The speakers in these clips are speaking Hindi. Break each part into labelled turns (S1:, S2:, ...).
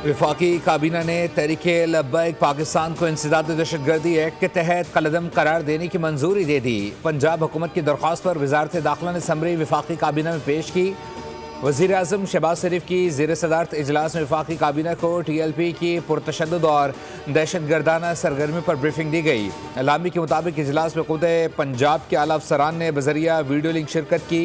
S1: वफाकी काबीना ने तहरीके लब्बैक पाकिस्तान को इंसदाद दहशतगर्दी एक्ट के तहत कलदम करार देने की मंजूरी दे दी। पंजाब हुकूमत की दरख्वास्त पर वजारत दाखिला ने समरी वफाकी काबीना में पेश की। वज़ीर आज़म शहबाज शरीफ की ज़ेर सदारत इजलास में वफाकी काबीना को TLP की पुरतशद्दुद और दहशतगर्दाना सरगर्मी पर ब्रीफिंग दी गई। अलामी के मुताबिक इजलास में खुद पंजाब के आला अफसरान ने बजरिया वीडियो लिंक शिरकत की।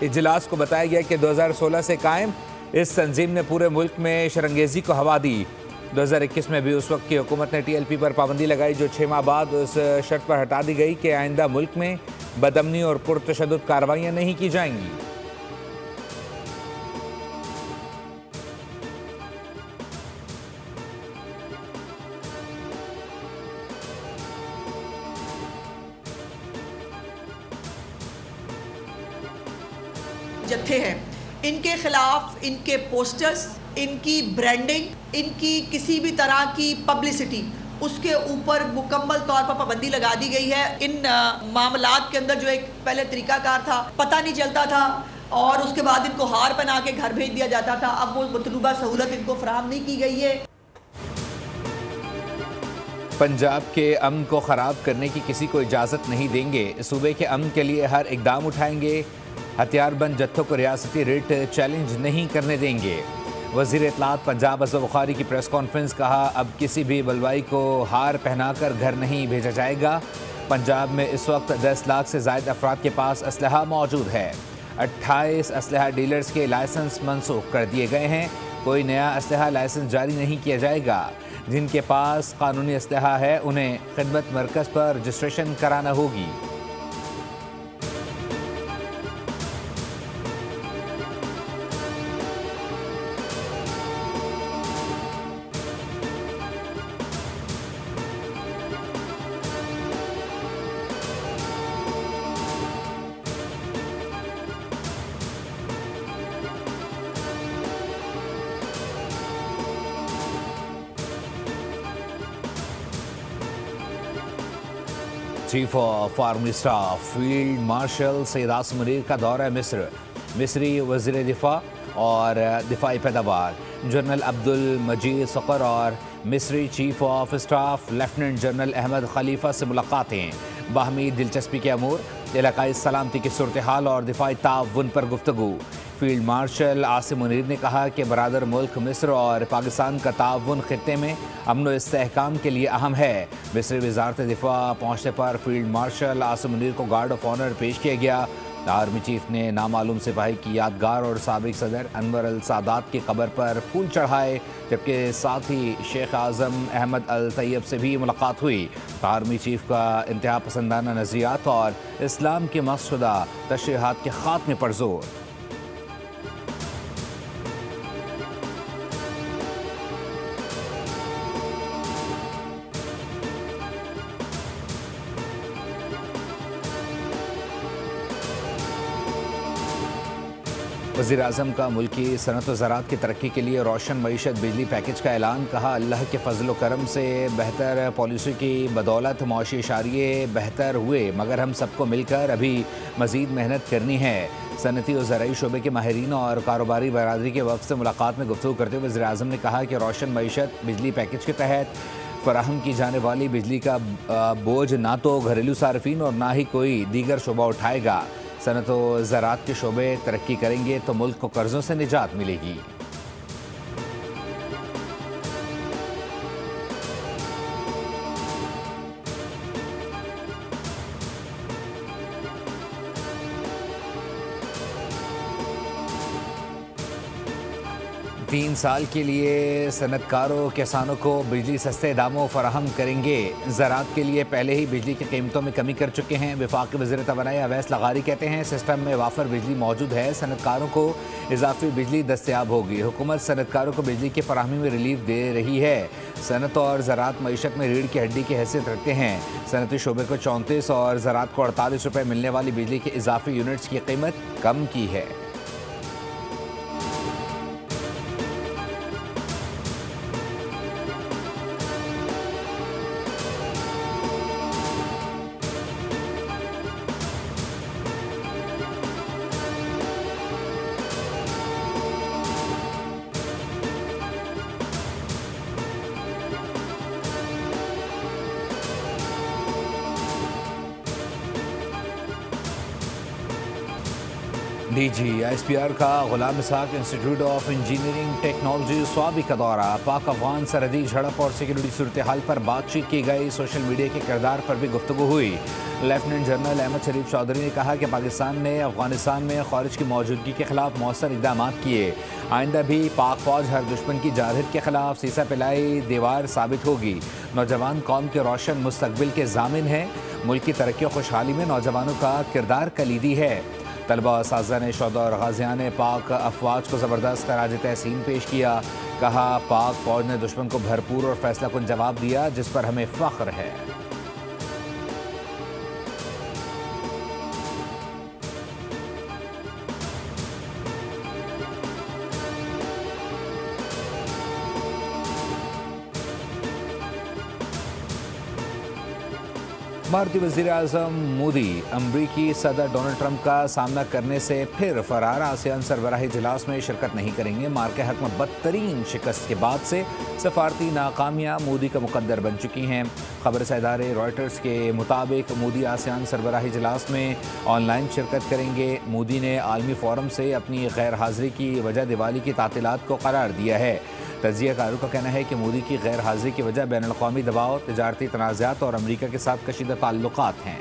S1: इजलास को बताया गया कि 2016 से कायम इस तंजीम ने पूरे मुल्क में शरंगेजी को हवा दी। 2021 में भी उस वक्त की हुकूमत ने TLP पर पाबंदी लगाई, जो 6 माह बाद उस शर्त पर हटा दी गई कि आइंदा मुल्क में बदअमनी और पुरतशद्दुद कार्रवाइयाँ नहीं की जाएंगी।
S2: जत्थे हैं, इनके खिलाफ इनके पोस्टर्स, इनकी ब्रांडिंग, इनकी किसी भी तरह की पब्लिसिटी, उसके ऊपर मुकम्मल तौर पर पाबंदी लगा दी गई है। इन मामलात के अंदर जो एक पहले तरीकाकार था, पता नहीं चलता था और उसके बाद इनको हार पहना के घर भेज दिया जाता था, अब वो मतलूबा सहूलत इनको फराहम नहीं की गई है।
S1: पंजाब के अमन को ख़राब करने की किसी को इजाज़त नहीं देंगे। सूबे के अमन के लिए हर इकदाम उठाएंगे। हथियारबंद जत्थों को रियासती रेट चैलेंज नहीं करने देंगे। वज़ीर इत्तलात पंजाब असद बुखारी की प्रेस कॉन्फ्रेंस, कहा अब किसी भी बलवाई को हार पहनाकर घर नहीं भेजा जाएगा। पंजाब में इस वक्त 10 लाख से ज़ायद अफराद के पास असलहा मौजूद है। 28 असलहा डीलर्स के लाइसेंस मनसूख कर दिए गए हैं। कोई नया असलहा लाइसेंस जारी नहीं किया जाएगा। जिनके पास कानूनी असलहा है उन्हें खिदमत मरकज़ पर रजिस्ट्रेशन कराना होगी। Chief of army staff field marshal Syed Asim Munir का दौरा मिस्र। मिस्री वज़ीर दिफा और दिफाई पैदावार जनरल अब्दुल मजीद फ़कर और मिस्री chief of staff lieutenant general Ahmed Khalifa से मुलाकातें। बाहमी दिलचस्पी के अमूर, इलाकाई सलामती की सूरत हाल और दिफाई ताउन पर गुफ्तगू। फील्ड मार्शल आसिम मुनीर ने कहा कि बरादर मुल्क मिस्र और पाकिस्तान का ताउन खित्ते में अमन व इस्तेहकाम के लिए अहम है। मिस्री वजारत दिफा पहुँचने पर फील्ड मार्शल आसिम मुनीर को गार्ड ऑफ ऑनर पेश किया गया। आर्मी चीफ ने नामालूम सिपाही की यादगार और साबिक सदर अनवर अल सादात की कब्र पर फूल चढ़ाए, जबकि साथ ही शेख आज़म अहमद अल तैयब से भी मुलाकात हुई। आर्मी चीफ का इंतहा पसंदाना नज़रियात और इस्लाम के मकसूदा तशरीहात के खात्मे पर जोर। वज़ीर आज़म का मुल्की सनत व ज़राअत की तरक्की के लिए रोशन मईशत बिजली पैकेज का ऐलान। कहा अल्लाह के फजल व करम से बेहतर पॉलिसी की बदौलत मौशी इशारिये बेहतर हुए, मगर हम सबको मिलकर अभी मज़ीद मेहनत करनी है। सनती और ज़राई शोबे के माहिरीन और कारोबारी बरादरी के वफ़द से मुलाकात में गुफ्तगू करते हुए वज़ीर आज़म ने कहा कि रोशन मईशत बिजली पैकेज के तहत फराहम की जाने वाली बिजली का बोझ ना तो घरेलू सार्फिन और ना ही कोई दीगर शोबा उठाएगा। सनत व ज़राअत के शोबे तरक्की करेंगे तो मुल्क को कर्ज़ों से निजात मिलेगी। तीन साल के लिए सनतकारों किसानों को बिजली सस्ते दामों फराहम करेंगे। ज़राअत के लिए पहले ही बिजली की कीमतों में कमी कर चुके हैं। वफाकी वज़ीर तवानाई अवैस लगारी कहते हैं सिस्टम में वाफर बिजली मौजूद है, सनतकारों को इजाफी बिजली दस्तयाब होगी। हुकूमत सनतकारों को बिजली की फराहमी में रिलीफ दे रही है। सनत और ज़राअत मईशत में रीढ़ की हड्डी की हैसियत रखते हैं। सनती शोबे को 34 और ज़राअत को 48 रुपये मिलने वाली बिजली के इजाफी यूनिट्स की कीमत कम की है। DGISPR का Ghulam Ishaq institute of engineering technology Swabi का दौरा, पाक अफगान सरहदी झड़प और सिक्योरिटी सूरत हाल पर बातचीत की गई। सोशल मीडिया के किरदार पर भी गुफ्तगू हुई। लेफ्टिनेंट जनरल अहमद शरीफ चौधरी ने कहा कि पाकिस्तान ने अफगानिस्तान में खारिज की मौजूदगी के खिलाफ मौसर इकदाम किए। आइंदा भी पाक फौज हर दुश्मन की जारहिद के खिलाफ सीसा पिलाई दीवार साबित होगी। नौजवान कौम के रोशन मुस्तकबिल के जामिन हैं। मुल्क की तरक्की और खुशहाली में नौजवानों का किरदार कलीदी है। तलबा और साजा ने शोदा और गाजियान ने पाक अफवाज को ज़बरदस्त खराज तहसीन पेश किया। कहा, पाक फौज ने दुश्मन को भरपूर और फैसला कुन जवाब दिया, जिस पर हमें फ़ख्र है। भारतीय वज़ीर आज़म मोदी अमरीकी सदर डोनाल्ड ट्रंप का सामना करने से फिर फरार। आसियान सरबराही इजलास में शिरकत नहीं करेंगे। मार्के हक में बदतरीन शिकस्त के बाद से सफारती नाकामियाँ मोदी का मुकद्दर बन चुकी हैं। खबर इदारे रॉयटर्स के मुताबिक मोदी आसियान सरबराही इजलास में ऑनलाइन शिरकत करेंगे। मोदी ने आलमी फोरम से अपनी गैर हाज़िरी की वजह दिवाली की तातीलात को करार दिया है। तजियाकारों का कहना है कि मोदी की गैर हाज़िरी की वजह बैनुल अक़वामी दबाव, तिजारती तनाज़ात और अमरीका के साथ कशीदा ताल्लुकात हैं।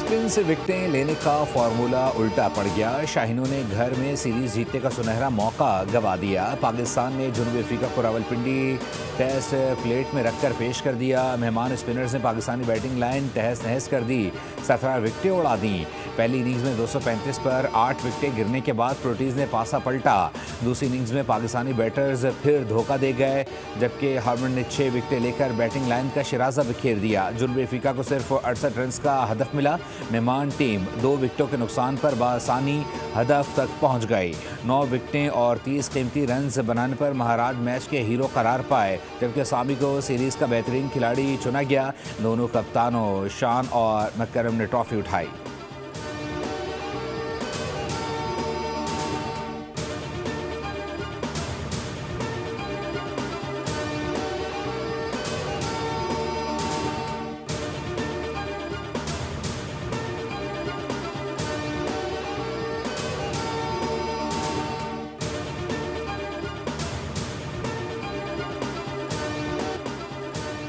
S1: स्पिन से विकेटें लेने का फॉर्मूला उल्टा पड़ गया। शाहीनों ने घर में सीरीज जीतने का सुनहरा मौका गंवा दिया। पाकिस्तान ने जनूबी अफ्रीका को रावलपिंडी टेस्ट प्लेट में रखकर पेश कर दिया। मेहमान स्पिनर्स ने पाकिस्तानी बैटिंग लाइन तहस नहस कर दी। 17 विकेटें उड़ा दी। पहली इनिंग्स में 235 पर 8 विकेटें गिरने के बाद प्रोटीज ने पासा पलटा। दूसरी इनिंग्स में पाकिस्तानी बैटर्स फिर धोखा दे गए, जबकि हार्मन ने 6 विकेटें लेकर बैटिंग लाइन का शिराजा बिखेर दिया। जनूबी अफ्रीका को सिर्फ 68 रन का हदफ मिला। मेहमान टीम 2 विकेटों के नुकसान पर बासानी हदफ तक पहुंच गई। 9 विकेटें और 30 कीमती रन्स बनाने पर महाराज मैच के हीरो करार पाए, जबकि सामी को सीरीज का बेहतरीन खिलाड़ी चुना गया। दोनों कप्तानों शान और मकरम ने ट्रॉफी उठाई।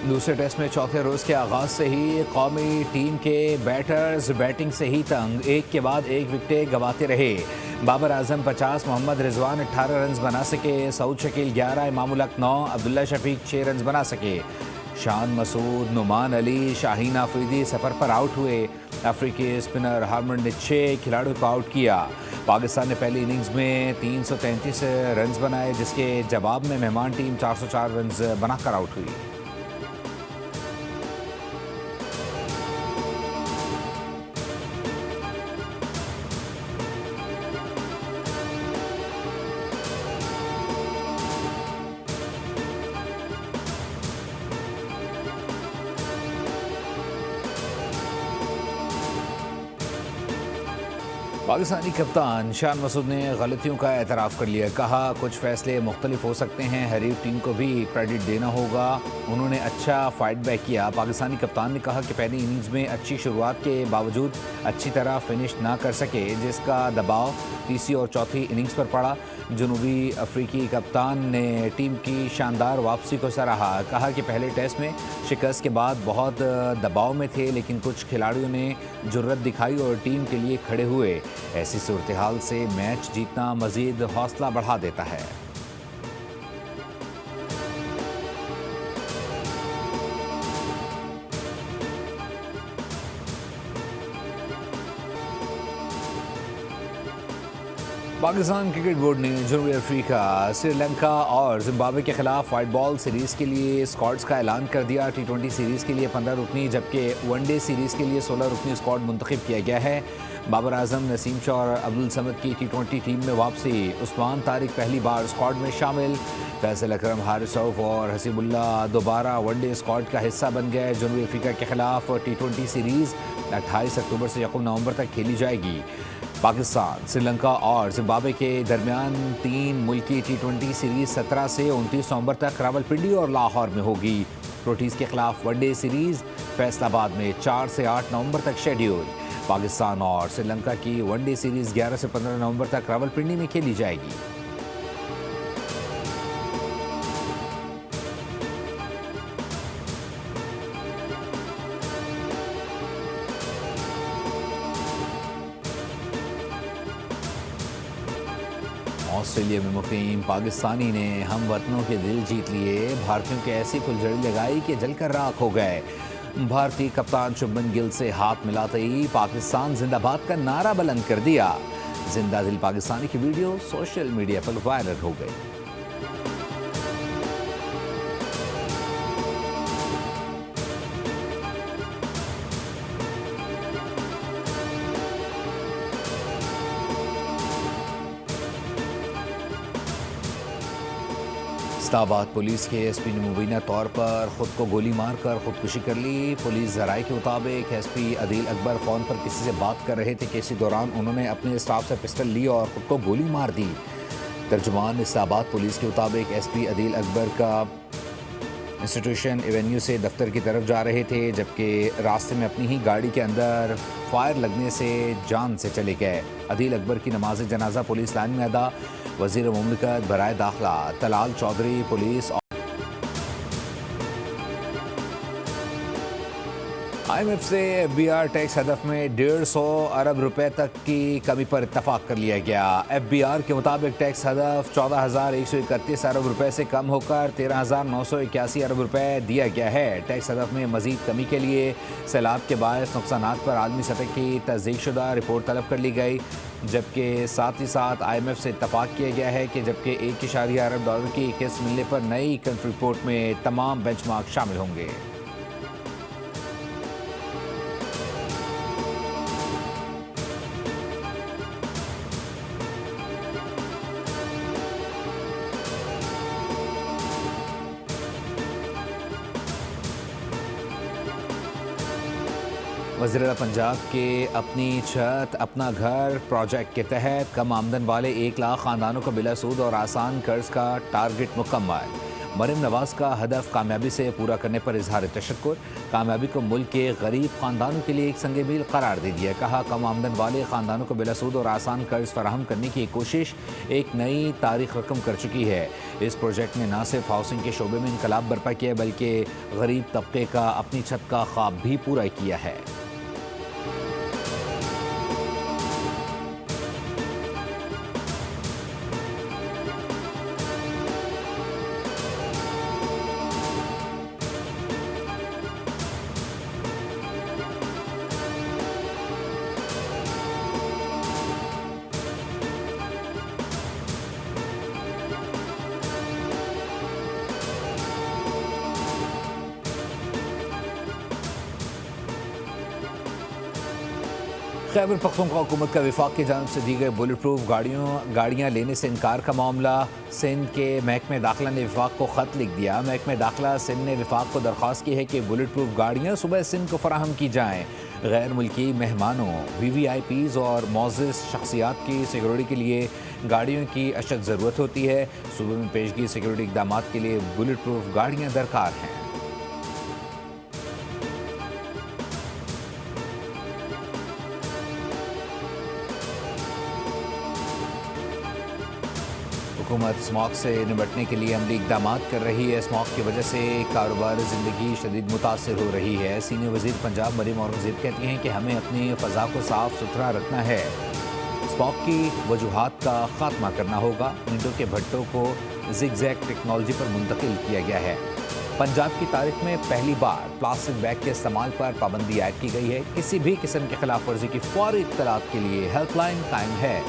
S1: दूसरे टेस्ट में चौथे रोज़ के आगाज़ से ही कौमी टीम के बैटर्स बैटिंग से ही तंग। एक के बाद एक विकेटें गंवाते रहे। बाबर आजम 50, मोहम्मद रिजवान 18 रन बना सके। सऊद शकील 11, इमामुल हक 9, अब्दुल्ला शफीक 6 रन बना सके। शान मसूद, नुमान अली, शाहीन आफरीदी सफ़र पर आउट हुए। अफ्रीकी स्पिनर हार्मन ने 6 खिलाड़ियों को आउट किया। पाकिस्तान ने पहली इनिंग्स में 333 रन बनाए, जिसके जवाब में मेहमान टीम 404 रन बनाकर आउट हुई। पाकिस्तानी कप्तान शान मसूद ने गलतियों का एतराफ़ कर लिया। कहा, कुछ फ़ैसले मुख्तलिफ हो सकते हैं, हरीफ टीम को भी क्रेडिट देना होगा। उन्होंने अच्छा फाइट बैक किया। पाकिस्तानी कप्तान ने कहा कि पहली इनिंग्स में अच्छी शुरुआत के बावजूद अच्छी तरह फिनिश ना कर सके, जिसका दबाव तीसरी और चौथी इनिंग्स पर पड़ा। जनूबी अफ्रीकी कप्तान ने टीम की शानदार वापसी को सराहा। कहा कि पहले टेस्ट में शिकस्त के बाद बहुत दबाव में थे, लेकिन कुछ खिलाड़ियों ने जुर्रत दिखाई और टीम के लिए खड़े हुए। ऐसी सूरत हाल से मैच जीतना मज़ीद हौसला बढ़ा देता है। पाकिस्तान क्रिकेट बोर्ड ने जनूबी अफ्रीका, श्रीलंका और जिम्बाब्वे के खिलाफ वाइट बॉल सीरीज़ के लिए स्क्वाड्स का ऐलान कर दिया। T20 सीरीज़ के लिए 15 रुकनी, जबकि वनडे सीरीज़ के लिए 16 रुकनी स्क्वाड मुंतखब किया गया है। बाबर आजम, नसीम शाह और अब्दुल समद की T20 टीम में वापसी। उस्मान तारिक पहली बार स्क्वाड में शामिल। फैसल अकरम, हारिस रऊफ और हसीबुल्ला दोबारा वनडे स्क्वाड का हिस्सा बन गए। जनूबी अफ्रीका के खिलाफ T20 सीरीज़ 28 अक्टूबर से 1 नवंबर तक खेली जाएगी। पाकिस्तान, श्रीलंका और जिम्बाब्वे के दरमियान 3 मुल्की T20 सीरीज़ 17 से 29 नवंबर तक रावलपिंडी और लाहौर में होगी। प्रोटीज़ के खिलाफ वनडे सीरीज़ फैसलाबाद में 4 से 8 नवंबर तक शेड्यूल। पाकिस्तान और श्रीलंका की वनडे सीरीज़ 11 से 15 नवंबर तक रावलपिंडी में खेली जाएगी। ऑस्ट्रेलिया में मुकीम पाकिस्तानी ने हम वतनों के दिल जीत लिए। भारतीयों के ऐसी फुलझड़ी लगाई कि जलकर राख हो गए। भारतीय कप्तान शुभमन गिल से हाथ मिलाते ही पाकिस्तान जिंदाबाद का नारा बुलंद कर दिया। जिंदा दिल पाकिस्तानी की वीडियो सोशल मीडिया पर वायरल हो गई। इस्लामाबाद पुलिस के एसपी ने मुबीना तौर पर खुद को गोली मारकर खुदकुशी कर ली। पुलिस ज़राए के मुताबिक एसपी अदील अकबर फ़ोन पर किसी से बात कर रहे थे कि इसी दौरान उन्होंने अपने स्टाफ से पिस्टल ली और खुद को गोली मार दी। तर्जुमान इस्लामाबाद पुलिस के मुताबिक एसपी अदील अकबर का इंस्टीट्यूशन एवेन्यू से दफ्तर की तरफ जा रहे थे, जबकि रास्ते में अपनी ही गाड़ी के अंदर फायर लगने से जान से चले गए। अदील अकबर की नमाज जनाजा पुलिस लाइन में अदा। वज़ीर मुमलिकत बराए दाखिला तलाल चौधरी पुलिस IMF से FBR टैक्स हदफ में 150 अरब रुपए तक की कमी पर इत्तफाक कर लिया गया। FBR के मुताबिक टैक्स हदफ 14,131 अरब रुपए से कम होकर 13,981 अरब रुपए दिया गया है। टैक्स हदफ में मजीद कमी के लिए सैलाब के बायस नुकसानात पर आलमी सतह की तस्दीक शुदा रिपोर्ट तलब कर ली गई, जबकि साथ ही साथ IMF से इत्तफाक किया गया है कि जबकि 1.4 अरब डॉलर की किस्त मिलने पर नई कंट्री रिपोर्ट में तमाम बेंचमार्क शामिल होंगे। वज़ीर पंजाब के अपनी छत अपना घर प्रोजेक्ट के तहत कम आमदन वाले 1 लाख ख़ानदानों को बिला सूद और आसान कर्ज का टारगेट मुकम्मल। मरीम नवाज़ का हदफ कामयाबी से पूरा करने पर इजहार तशक्कुर। कामयाबी को मुल्क के गरीब ख़ानदानों के लिए एक संग मील करार दे दिया। कहा, कम आमदन वाले ख़ानदानों को बिला सूद और आसान कर्ज फराहम करने की कोशिश एक नई तारीख रकम कर चुकी है। इस प्रोजेक्ट ने न सिर्फ हाउसिंग के शोबे में इनकलाब बर्पा किया, बल्कि गरीब तबके का अपनी छत का ख्वाब भी पूरा किया है। खैबर पख्तूनख्वा हुकूमत का विफाक की जानिब से दी गई बुलेट प्रूफ गाड़ियाँ लेने से इनकार का मामला। सिंध के महकमे दाखिला ने विफाक को ख़त लिख दिया। महकमे दाखिला सिंध ने विफाक को दरख्वास्त की है कि बुलेट प्रूफ गाड़ियाँ सुबह सिंध को फराहम की जाएँ। गैर मुल्की मेहमानों, VVIPs और मोअज़्ज़ज़ शख्सियात की सिक्योरिटी के लिए गाड़ियों की अशद ज़रूरत होती है। सूबे में पेशगी सिक्योरिटी इक़दाम के लिए बुलेट प्रूफ गाड़ियाँ दरकार हैं। हुकूमत स्मॉग से निपटने के लिए अमली इक़दाम कर रही है। स्मॉग की वजह से कारोबार ज़िंदगी शदीद मुतासर हो रही है। सीनियर वज़ीर पंजाब मरीम औरंगज़ेब कहती हैं कि हमें अपनी फ़ज़ा को साफ़ सुथरा रखना है। स्मॉग की वजूहात का ख़ात्मा करना होगा। ईंटों के भट्टों को ज़िगज़ैग टेक्नोलॉजी पर मुंतकिल किया गया है। पंजाब की तारीख में पहली बार प्लास्टिक बैग के इस्तेमाल पर पाबंदी आयद की गई है। किसी भी किस्म की खिलाफ वर्जी की फौरी इत्तलात के लिए हेल्पलाइन कायम है।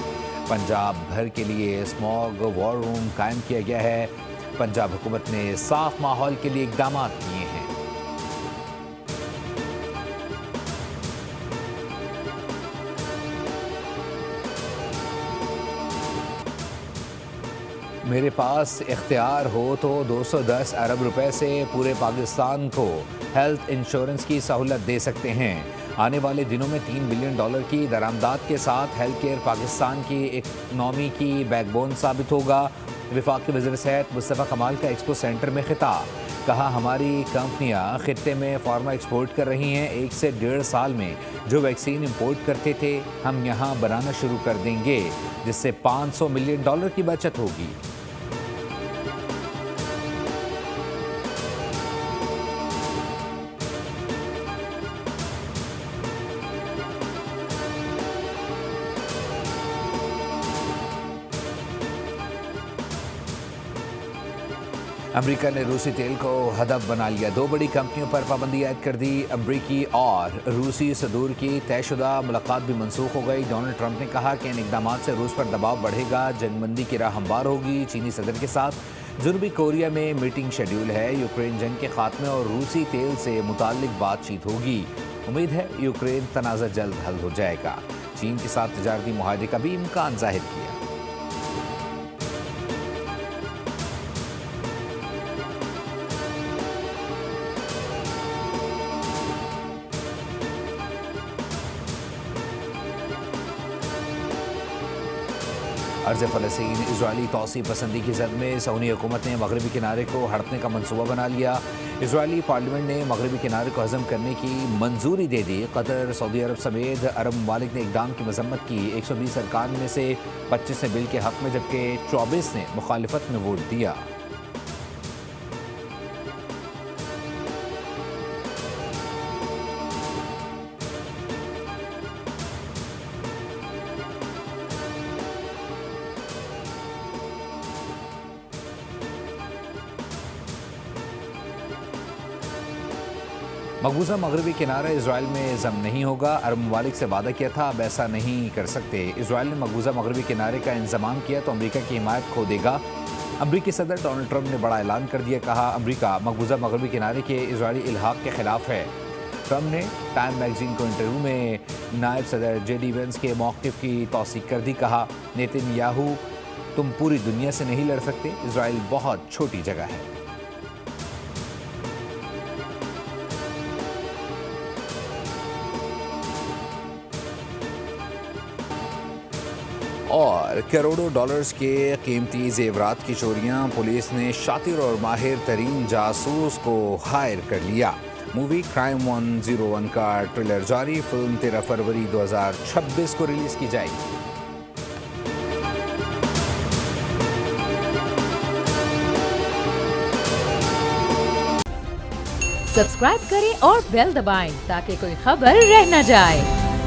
S1: पंजाब भर के लिए स्मॉग वॉर रूम कायम किया गया है। पंजाब हुकूमत ने साफ माहौल के लिए इक़दाम किए हैं। मेरे पास इख्तियार हो तो 210 अरब रुपए से पूरे पाकिस्तान को हेल्थ इंश्योरेंस की सहूलत दे सकते हैं। आने वाले दिनों में $3 बिलियन की दरामदात के साथ हेल्थ केयर पाकिस्तान की इकनॉमी की बैकबोन साबित होगा। वफाकी वज़ीर सेहत मुस्तफ़ा कमाल का एक्सपो सेंटर में खिताब, कहा हमारी कंपनियां खित्ते में फार्मा एक्सपोर्ट कर रही हैं। 1 से 1.5 साल में जो वैक्सीन इंपोर्ट करते थे हम यहां बनाना शुरू कर देंगे, जिससे $500 मिलियन की बचत होगी। अमेरिका ने रूसी तेल को हदफ बना लिया। 2 बड़ी कंपनियों पर पाबंदी आयद कर दी। अमरीकी और रूसी सदूर की तयशुदा मुलाकात भी मनसूख हो गई। डोनाल्ड ट्रंप ने कहा कि इन इकदाम से रूस पर दबाव बढ़ेगा, जंगबंदी की राह हमवार होगी। चीनी सदर के साथ जनूबी कोरिया में मीटिंग शेड्यूल है। यूक्रेन जंग के खात्मे और रूसी तेल से मुताल्लिक बातचीत होगी। उम्मीद है यूक्रेन तनाज़ा जल्द हल हो जाएगा। चीन के साथ तजारती मुआहदे का भी इम्कान जाहिर किया। अर्ज़ फ़लस्तीन इजरायली तौसी पसंदी की जद में सऊदी हुकूमत ने मगरबी किनारे को हड़पने का मनसूबा बना लिया। इजरायली पार्लियामेंट ने मगरबी किनारे को हज़म करने की मंजूरी दे दी। कतर, सऊदी अरब समेत अरब ममालिक ने इक़दाम की मजम्मत की। 120 अरकान में से 25 ने बिल के हक़ में जबकि 24 ने मुखालिफत में वोट दिया। मकबूजा मगरबी किनारा इसराइल में जम नहीं होगा। अरब ममालिक से वादा किया था, अब ऐसा नहीं कर सकते। इसराइल ने मकबूजा मगरबी किनारे का इंतजाम किया तो अमरीका की हिमायत खो देगा। अमरीकी सदर डोनाल्ड ट्रंप ने बड़ा ऐलान कर दिया, कहा अमरीका मकबूजा मगरबी किनारे के इसराइली इल्हाक के खिलाफ है। ट्रंप ने टाइम मैगजीन को इंटरव्यू में नायब सदर JD वेंस के मौक़िफ़ की तौसीक़ कर दी। कहा नेतन्याहू तुम पूरी दुनिया से नहीं लड़ सकते, इसराइल बहुत छोटी जगह है। और करोड़ों डॉलर्स के कीमती जेवरात की चोरियां, पुलिस ने शातिर और माहिर तरीन जासूस को हायर कर लिया। मूवी क्राइम 101 का ट्रेलर जारी। फिल्म 13 फरवरी 2026 को रिलीज की जाएगी।
S3: सब्सक्राइब करें और बेल दबाएं ताकि कोई खबर रह न जाए।